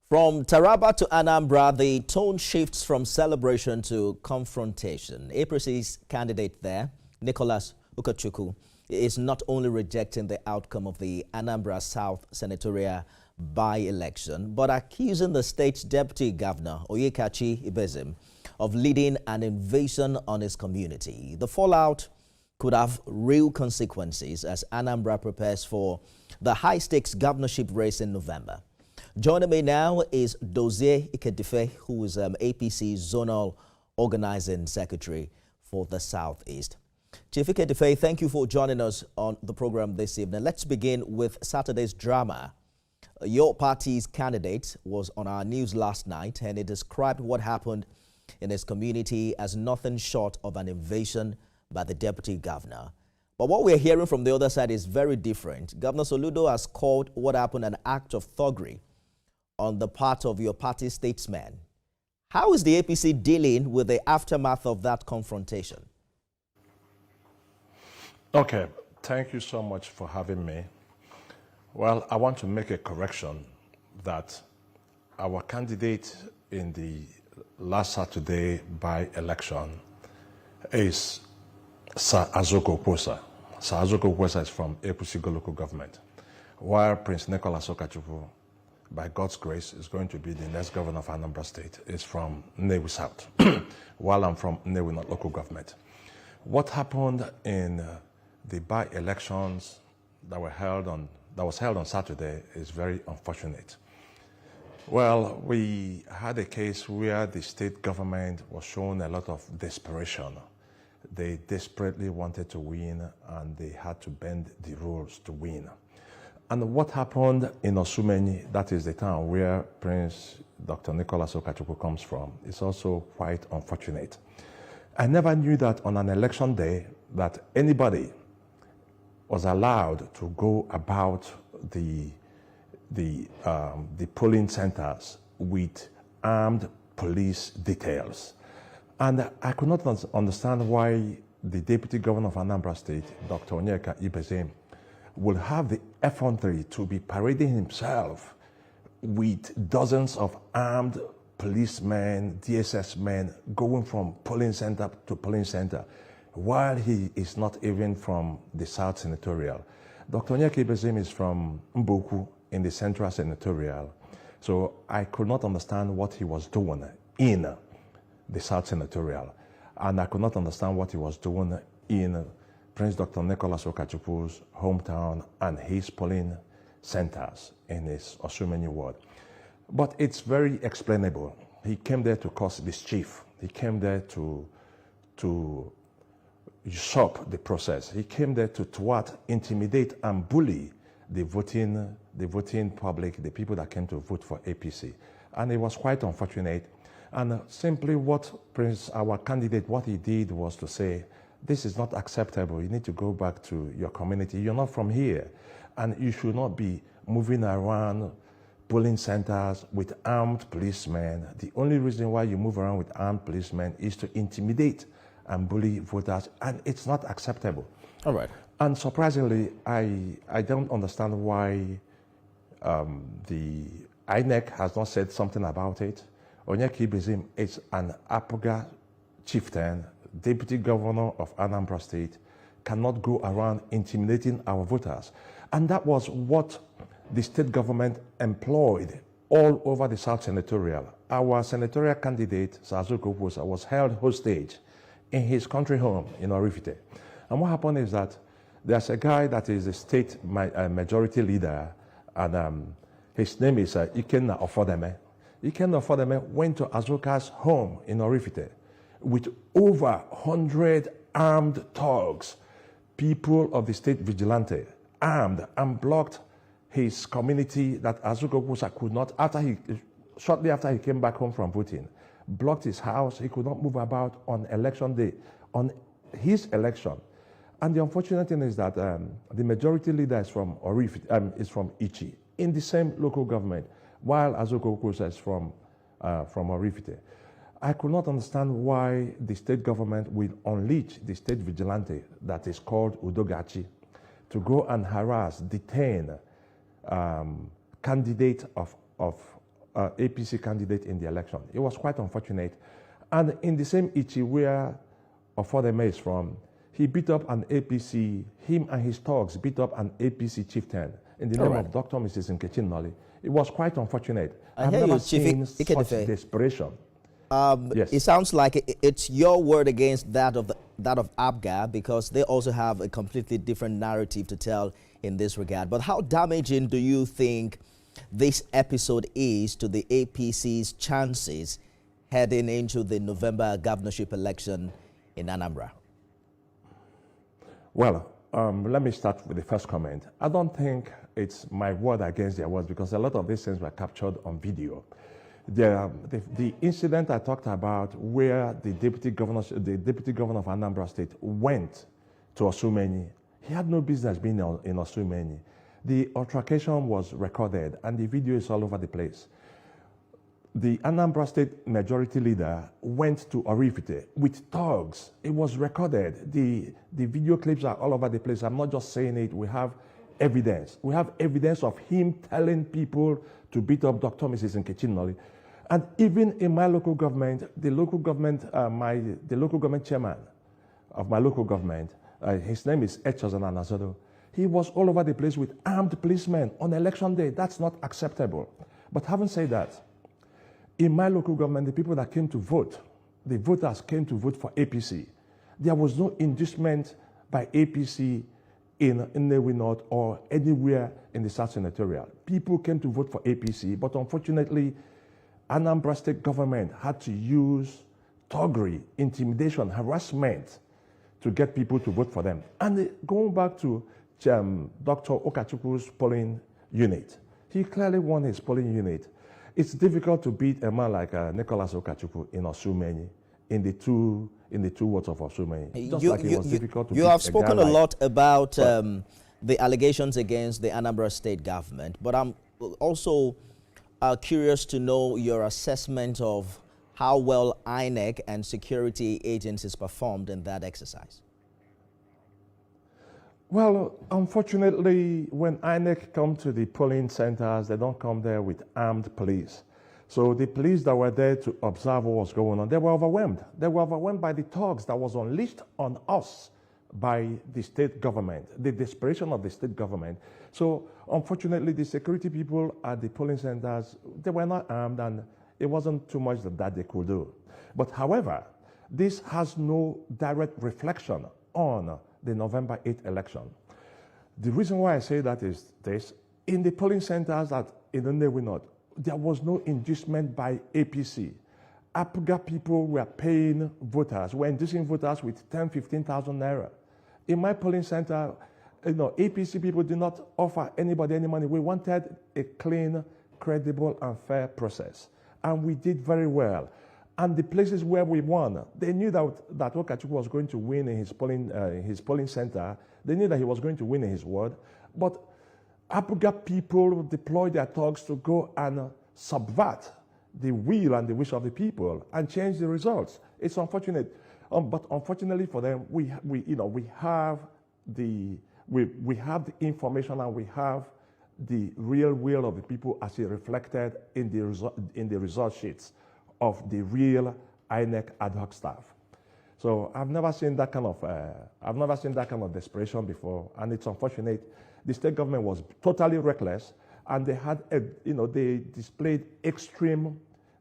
From Taraba to Anambra, the tone shifts from celebration to confrontation. APC's candidate there, Nicholas Ukachukwu, is not only rejecting the outcome of the Anambra South senatorial by-election, but accusing the state's deputy governor, Oyekachi Ibezim, of leading an invasion on his community. The fallout could have real consequences as Anambra prepares for the high-stakes governorship race in November. Joining me now is Dozie Ikedife, who is APC Zonal Organizing Secretary for the Southeast. Chief Ikedife, thank you for joining us on the program this evening. Let's begin with Saturday's drama. Your party's candidate was on our news last night, and he described what happened in his community as nothing short of an invasion by the deputy governor. But what we're hearing from the other side is very different. Governor Soludo has called what happened an act of thuggery on the part of your party statesman. How is the APC dealing with the aftermath of that confrontation? Okay, thank you so much for having me. Well, I want to make a correction that our candidate in the last Saturday by-election is Sir Azoko Oposa. Sir Azoko Oposa is from APC local government, while Prince Nicholas Ukachukwu, by God's grace, is going to be the next governor of Anambra State. Is from Nnewi South, while I'm from Nnewi North local government. What happened in the by-elections that was held on Saturday is very unfortunate. Well, we had a case where the state government was showing a lot of desperation. They desperately wanted to win, and they had to bend the rules to win. And what happened in Osumeni, that is the town where Prince Dr. Nicholas Ukachukwu comes from, is also quite unfortunate. I never knew that on an election day that anybody was allowed to go about the polling centers with armed police details. And I could not understand why the deputy governor of Anambra State, Dr. Onyeka Ibezim, will have the effrontery to be parading himself with dozens of armed policemen, DSS men, going from polling center to polling center, while he is not even from the South Senatorial. Dr. Onyeka Ibezim is from Mboku in the Central Senatorial, so I could not understand what he was doing in the South Senatorial, and I could not understand what he was doing in Prince Dr. Nicholas Okachukwu's hometown and his polling centers in his Osumeni ward. But it's very explainable. He came there to cause mischief. He came there to usurp the process. He came there to thwart, intimidate, and bully the voting public, the people that came to vote for APC. And it was quite unfortunate. And simply what our candidate, what he did was to say, this is not acceptable. You need to go back to your community. You're not from here. And you should not be moving around polling centers with armed policemen. The only reason why you move around with armed policemen is to intimidate and bully voters, and it's not acceptable. All right. And surprisingly, I don't understand why the INEC has not said something about it. Onyeka Ibezim is an Apoga chieftain, deputy governor of Anambra State, cannot go around intimidating our voters. And that was what the state government employed all over the South Senatorial. Our senatorial candidate, Sir Azoko Oposa, was held hostage in his country home in Orifite. And what happened is that there's a guy that is a state majority leader, and his name is Ikenna Ofodeme. Ikenna Ofodeme went to Azoka's home in Orifite with over 100 armed thugs, people of the state vigilante, armed, and blocked his community that Azoko Oposa could not, shortly after he came back home from voting, blocked his house. He could not move about on election day, on his election. And the unfortunate thing is that the majority leader is from Ichi, in the same local government, while Azoko Oposa is from Orifite. I could not understand why the state government will unleash the state vigilante that is called Udogachi to go and harass, detain candidates of APC candidate in the election. It was quite unfortunate. And in the same Ichi where Ofodeme is from, he beat up an APC, him and his thugs beat up an APC chieftain in the name of Dr. Mrs. Nkechi Nnolly. It was quite unfortunate. I've never seen such desperation. Yes. It sounds like it's your word against that of APGA, because they also have a completely different narrative to tell in this regard. But how damaging do you think this episode is to the APC's chances heading into the November governorship election in Anambra? Well, let me start with the first comment. I don't think it's my word against their words, because a lot of these things were captured on video. The incident I talked about, where the deputy governor of Anambra State went to Osumeni, he had no business being in Osumeni. The altercation was recorded, and the video is all over the place. The Anambra State majority leader went to Orifite with thugs. It was recorded. The video clips are all over the place. I'm not just saying it. We have evidence. We have evidence of him telling people to beat up Dr. Mrs. Nkechi Nnolly. And even in my local government, the local government chairman of my local government, his name is Echozan Anazodo. He was all over the place with armed policemen on election day. That's not acceptable. But having said that, in my local government, the people that came to vote, the voters came to vote for APC. There was no inducement by APC in Nnewi North or anywhere in the South Senatorial. People came to vote for APC, but unfortunately, Anambra State government had to use thuggery, intimidation, harassment to get people to vote for them. And going back to Dr. Okachukwu's polling unit, he clearly won his polling unit. It's difficult to beat a man like Nicholas Okachukwu in Osumeni, in the two wards of Osumeni. Just like it was difficult to beat. You have spoken a lot about the allegations against the Anambra State government, but I'm also curious to know your assessment of how well INEC and security agencies performed in that exercise. Well, unfortunately, when INEC come to the polling centers, they don't come there with armed police. So the police that were there to observe what was going on, they were overwhelmed. They were overwhelmed by the thugs that was unleashed on us by the state government, the desperation of the state government. So unfortunately, the security people at the polling centers, they were not armed, and it wasn't too much that they could do. But however, this has no direct reflection on the November 8th election. The reason why I say that is this: in the polling centers in Nnewi North, there was no inducement by APC. APGA people were paying voters, were inducing voters with 10,000, 15,000 naira. In my polling center, APC people did not offer anybody any money. We wanted a clean, credible, and fair process. And we did very well. And the places where we won, they knew that Okachukwu was going to win in his polling center. They knew that he was going to win in his ward. But APGA people deployed their thugs to go and subvert the will and the wish of the people and change the results. It's unfortunate, but unfortunately for them, we have the information, and we have the real will of the people as it reflected in the result sheets of the real INEC ad hoc staff. So I've never seen that kind of desperation before, and it's unfortunate. The state government was totally reckless, and they displayed extreme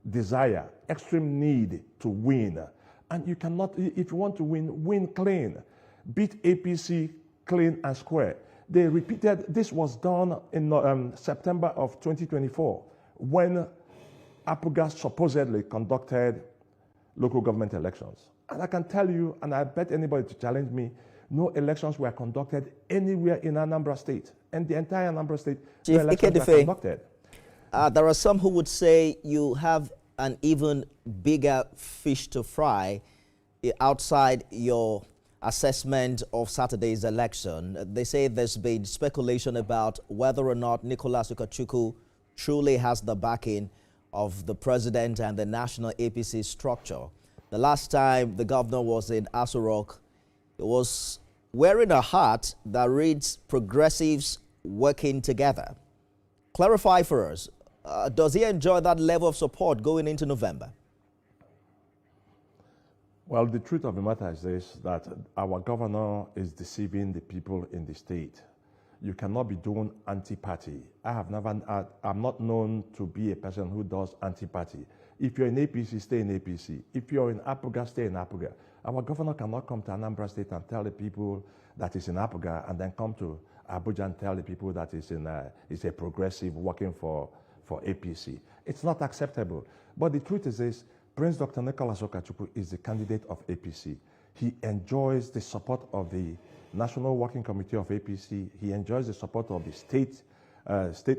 desire, extreme need to win. And you cannot, if you want to win clean, beat APC clean and square. They repeated, this was done in September of 2024, when APGA supposedly conducted local government elections. And I can tell you, and I bet anybody to challenge me, no elections were conducted anywhere in Anambra State. And the entire Anambra State, no elections were conducted. There are some who would say you have an even bigger fish to fry outside your assessment of Saturday's election. They say there's been speculation about whether or not Nicholas Ukachukwu truly has the backing of the president and the national APC structure. The last time the governor was in Aso Rock, he was wearing a hat that reads "Progressives Working Together." Clarify for us, Does he enjoy that level of support going into November? Well, the truth of the matter is this, that our governor is deceiving the people in the state. You cannot be doing anti-party. I'm not known to be a person who does anti-party. If you're in APC, stay in APC. If you're in Apuga, stay in Apuga. Our governor cannot come to Anambra State and tell the people that is in Apuga and then come to Abuja and tell the people that is a progressive working for APC. It's not acceptable. But the truth is this, Prince Dr. Nicholas Ukachukwu is the candidate of APC. He enjoys the support of the National Working Committee of APC. He enjoys the support of the state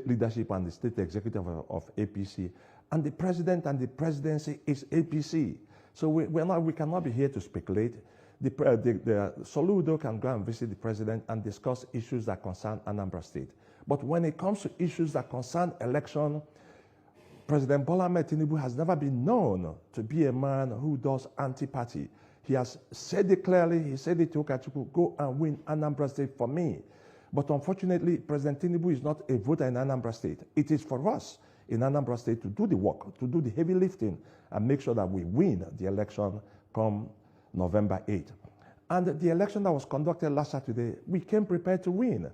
leadership and the state executive of APC. And the president and the presidency is APC. So we cannot be here to speculate. The Soludo can go and visit the president and discuss issues that concern Anambra State. But when it comes to issues that concern election, President Bola Ahmed Tinubu has never been known to be a man who does anti-party. He has said it clearly. He said it to Ukachukwu, go and win Anambra State for me. But unfortunately, President Tinubu is not a voter in Anambra State. It is for us in Anambra State to do the work, to do the heavy lifting, and make sure that we win the election come November 8th. And the election that was conducted last Saturday, we came prepared to win.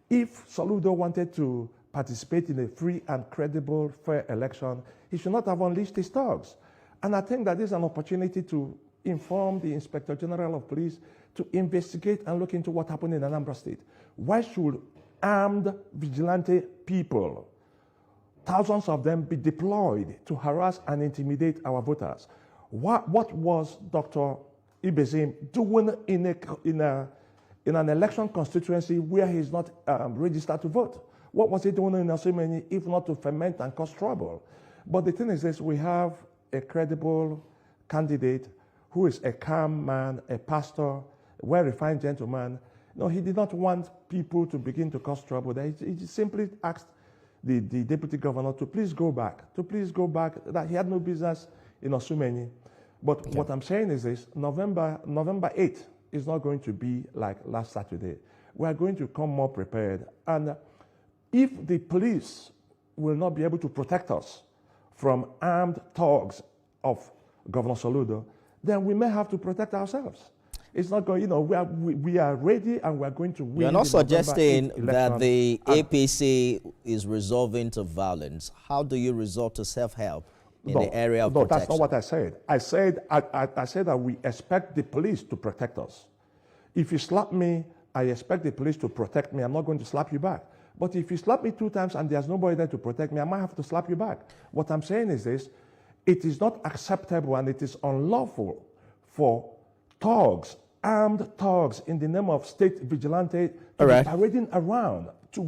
If Soludo wanted to participate in a free and credible, fair election, he should not have unleashed his thugs. And I think that this is an opportunity to inform the Inspector General of Police to investigate and look into what happened in Anambra State. Why should armed vigilante people, thousands of them, be deployed to harass and intimidate our voters? What was Dr. Ibezim doing in an election constituency where he's not registered to vote? What was he doing in Osimeni if not to ferment and cause trouble? But the thing is this, we have a credible candidate who is a calm man, a pastor, a well-refined gentleman. No, he did not want people to begin to cause trouble. He simply asked the deputy governor to please go back, that he had no business in Osimeni. But what I'm saying is this, November 8th is not going to be like last Saturday. We are going to come more prepared. And if the police will not be able to protect us from armed thugs of Governor Soludo, then we may have to protect ourselves. It's not going, we are ready and we are going to win. You're not suggesting that the APC is resolving to violence. How do you resort to self-help in the area of protection? No, that's not what I said. I said that we expect the police to protect us. If you slap me, I expect the police to protect me. I'm not going to slap you back. But if you slap me 2 times and there's nobody there to protect me, I might have to slap you back. What I'm saying is this, it is not acceptable and it is unlawful for thugs, armed thugs in the name of state vigilante to be parading around, to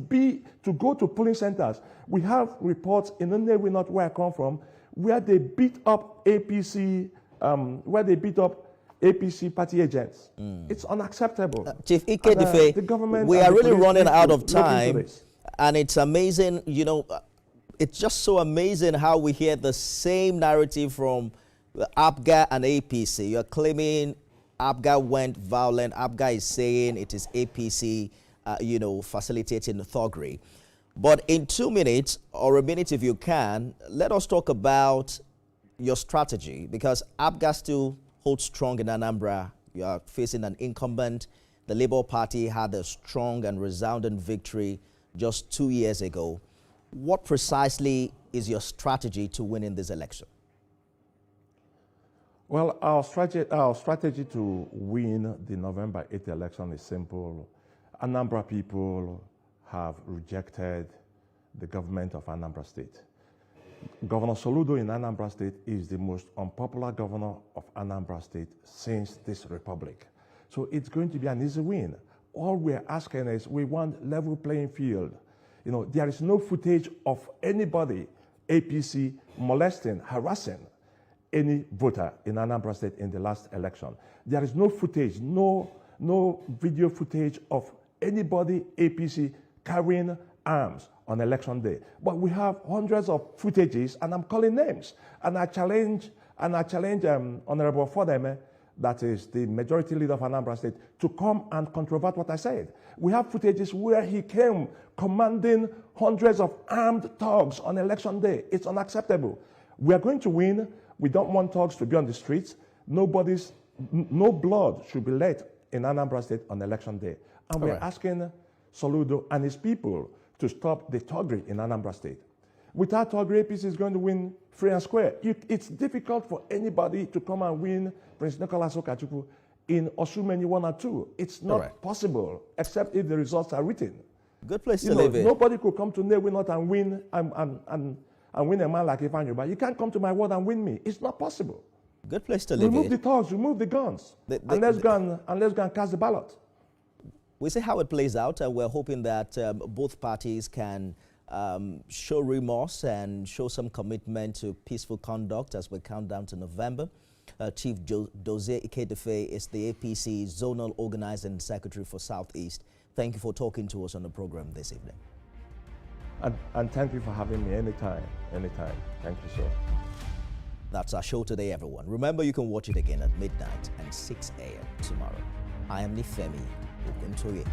go to polling centers. We have reports in Nnewi, not where I come from, where they beat up APC, APC party agents. It's unacceptable. Chief Ikedife, we are really running out of time, and it's amazing, it's just so amazing how we hear the same narrative from APGA and APC. You're claiming APGA went violent. APGA is saying it is APC, facilitating thuggery. But in 2 minutes, or a minute if you can, let us talk about your strategy, because APGA still holds strong in Anambra. You are facing an incumbent. The Labour Party had a strong and resounding victory just 2 years ago. What precisely is your strategy to win in this election? Well, our strategy to win the November 8th election is simple. Anambra people have rejected the government of Anambra State. Governor Soludo in Anambra State is the most unpopular governor of Anambra State since this republic. So it's going to be an easy win. All we're asking is we want level playing field. There is no footage of anybody, APC, molesting, harassing any voter in Anambra State in the last election. There is no footage, no video footage of anybody, APC, carrying arms on election day. But we have hundreds of footages, and I'm calling names. And I challenge Honorable Fodeme that is the majority leader of Anambra State, to come and controvert what I said. We have footages where he came commanding hundreds of armed thugs on election day. It's unacceptable. We are going to win. We don't want thugs to be on the streets. No blood should be let in Anambra State on election day. And we're asking Soludo and his people to stop the thuggery in Anambra State. Without thuggery, APC is going to win free and square. It's difficult for anybody to come and win Prince Nicholas Ukachukwu in Osumeni 1 or 2. It's not possible, except if the results are written. Good place to live in. Nobody could come to Newi North and win and win a man like Ifanyu, but you can't come to my ward and win me. It's not possible. Good place to live remove in. The thugs, remove the guns, and let's go and cast the ballot. We see how it plays out, and we're hoping that both parties can show remorse and show some commitment to peaceful conduct as we count down to November. Chief Dozie Ikedefe is the APC Zonal Organizing Secretary for Southeast. Thank you for talking to us on the program this evening. And thank you for having me anytime. Thank you, sir. That's our show today, everyone. Remember, you can watch it again at midnight and 6 a.m. tomorrow. I am Nifemi Oguntoye.